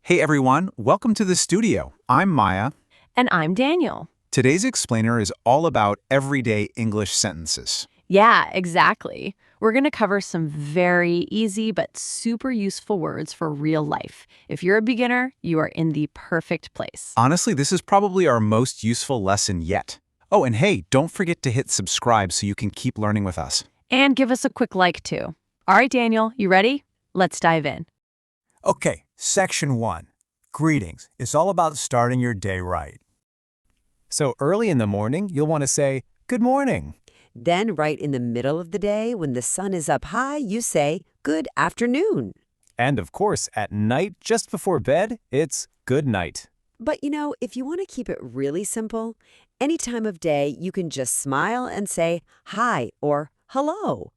Hey everyone, welcome to the studio. I'm Maya. And I'm Daniel. Today's explainer is all about everyday English sentences. Yeah, exactly. We're going to cover some very easy but super useful words for real life. If you're a beginner, you are in the perfect place. Honestly, this is probably our most useful lesson yet. Oh, and hey, don't forget to hit subscribe so you can keep learning with us. And give us a quick like too. All right, Daniel, you ready? Let's dive in. Okay, section 1. Greetings. It's all about starting your day right. So early in the morning, you'll want to say, "Good morning." Then, right in the middle of the day, when the sun is up high, you say, "Good afternoon." And of course, at night, just before bed, it's "good night." But if you want to keep it really simple, any time of day, you can just smile and say hi or hello.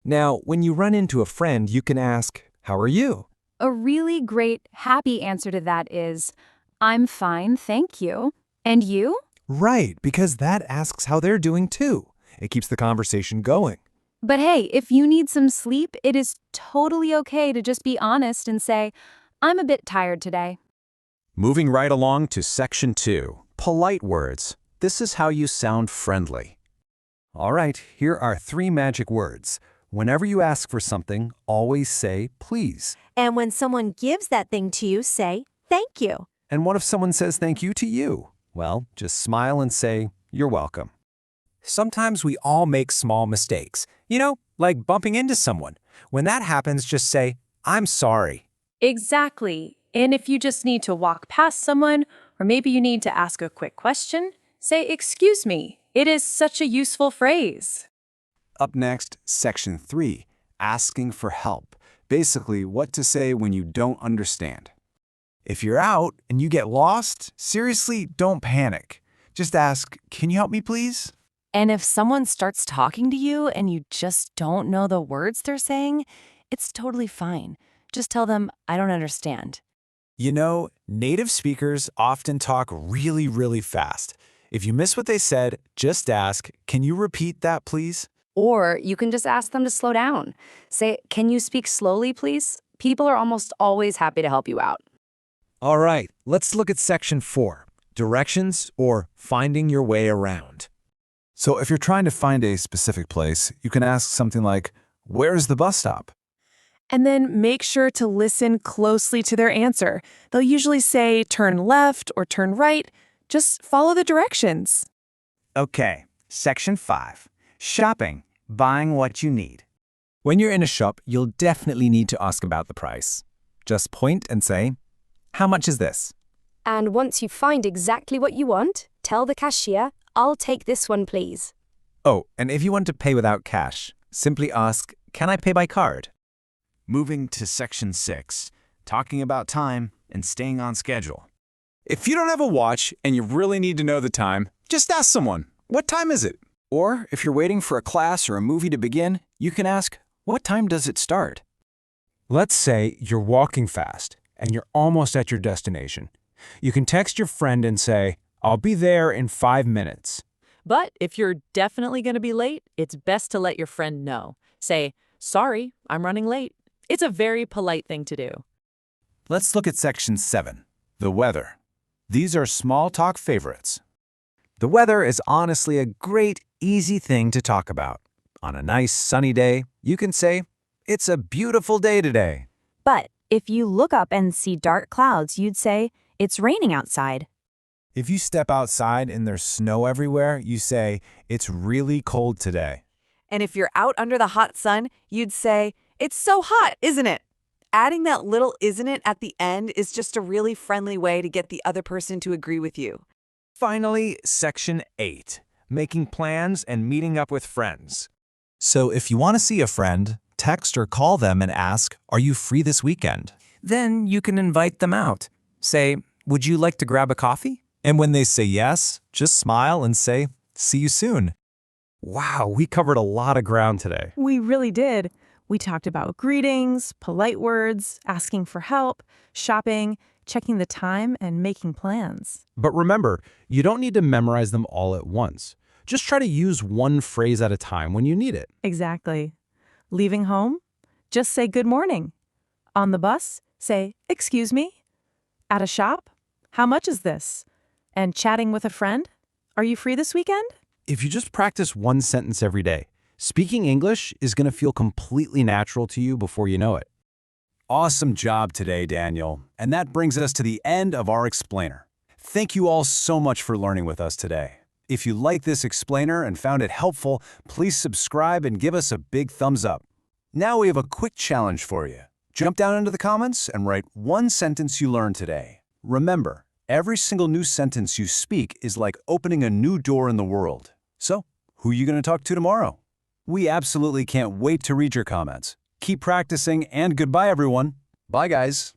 Now, when you run into a friend, you can ask, "How are you?" A really great, happy answer to that is, I'm fine, thank you. And you? Right, because that asks how they're doing too. It keeps the conversation going. But hey, if you need some sleep, it is totally okay to just be honest and say, I'm a bit tired today. Moving right along to section 2, polite words. This is how you sound friendly. All right, here are 3 magic words. Whenever you ask for something, always say, "Please." And when someone gives that thing to you, say, thank you. And what if someone says thank you to you? Well, just smile and say, "You're welcome." Sometimes we all make small mistakes, like bumping into someone. When that happens, just say, "I'm sorry." Exactly. And if you just need to walk past someone, or maybe you need to ask a quick question, say, excuse me. It is such a useful phrase. Up next, section 3, asking for help. Basically, what to say when you don't understand. If you're out and you get lost, seriously, don't panic. Just ask, "Can you help me, please?" And if someone starts talking to you and you just don't know the words they're saying, it's totally fine. Just tell them, I don't understand. Native speakers often talk really, really fast. If you miss what they said, just ask, "Can you repeat that, please?" Or you can just ask them to slow down. Say, can you speak slowly, please? People are almost always happy to help you out. All right, let's look at section 4, directions or finding your way around. So if you're trying to find a specific place, you can ask something like, "Where's the bus stop?" And then make sure to listen closely to their answer. They'll usually say turn left or turn right. Just follow the directions. Okay, section 5. Shopping, buying what you need. When you're in a shop, you'll definitely need to ask about the price. Just point and say, "How much is this?" And once you find exactly what you want, tell the cashier, I'll take this one, please. Oh, and if you want to pay without cash, simply ask, "Can I pay by card?" Moving to section 6, talking about time and staying on schedule. If you don't have a watch and you really need to know the time, just ask someone, "What time is it?" Or if you're waiting for a class or a movie to begin, you can ask, "What time does it start?" Let's say you're walking fast and you're almost at your destination. You can text your friend and say, "I'll be there in 5 minutes." But if you're definitely going to be late, it's best to let your friend know. Say, sorry, I'm running late. It's a very polite thing to do. Let's look at section 7, the weather. These are small talk favorites. The weather is honestly a great, easy thing to talk about. On a nice sunny day, you can say, "It's a beautiful day today." But if you look up and see dark clouds, you'd say, it's raining outside. If you step outside and there's snow everywhere, you say, "It's really cold today." And if you're out under the hot sun, you'd say, it's so hot, isn't it? Adding that little "isn't it" at the end is just a really friendly way to get the other person to agree with you. Finally, section 8, making plans and meeting up with friends. So if you want to see a friend, text or call them and ask, "Are you free this weekend?" Then you can invite them out. Say, "Would you like to grab a coffee?" And when they say yes, just smile and say, "See you soon." Wow, we covered a lot of ground today. We really did. We talked about greetings, polite words, asking for help, shopping, checking the time, and making plans. But remember, you don't need to memorize them all at once. Just try to use one phrase at a time when you need it. Exactly. Leaving home? Just say good morning. On the bus? Say, excuse me. At a shop? How much is this? And chatting with a friend? Are you free this weekend? If you just practice one sentence every day, speaking English is going to feel completely natural to you before you know it. Awesome job today, Daniel. And that brings us to the end of our explainer. Thank you all so much for learning with us today. If you like this explainer and found it helpful, please subscribe and give us a big thumbs up. Now we have a quick challenge for you. Jump down into the comments and write one sentence you learned today. Remember, every single new sentence you speak is like opening a new door in the world. So, who are you going to talk to tomorrow? We absolutely can't wait to read your comments. Keep practicing, and goodbye, everyone. Bye, guys.